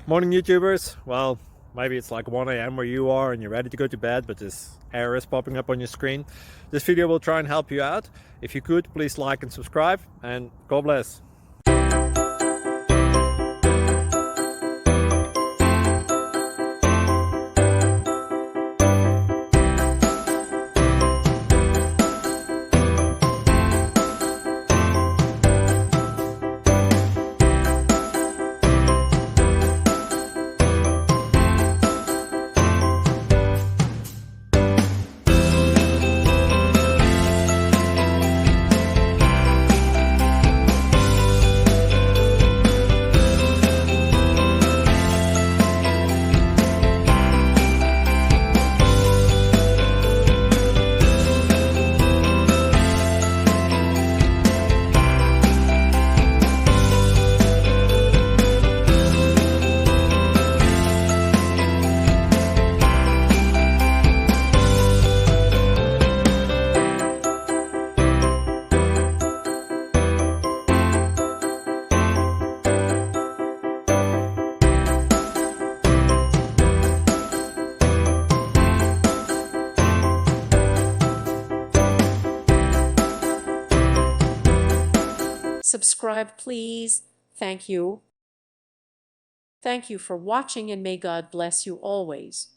Morning YouTubers. Well, maybe it's like 1 a.m. where you are and you're ready to go to bed, but this error is popping up on your screen. This video will try and help you out. If you could, please like and subscribe, and God bless. Subscribe, please. Thank you. Thank you for watching, and may God bless you always.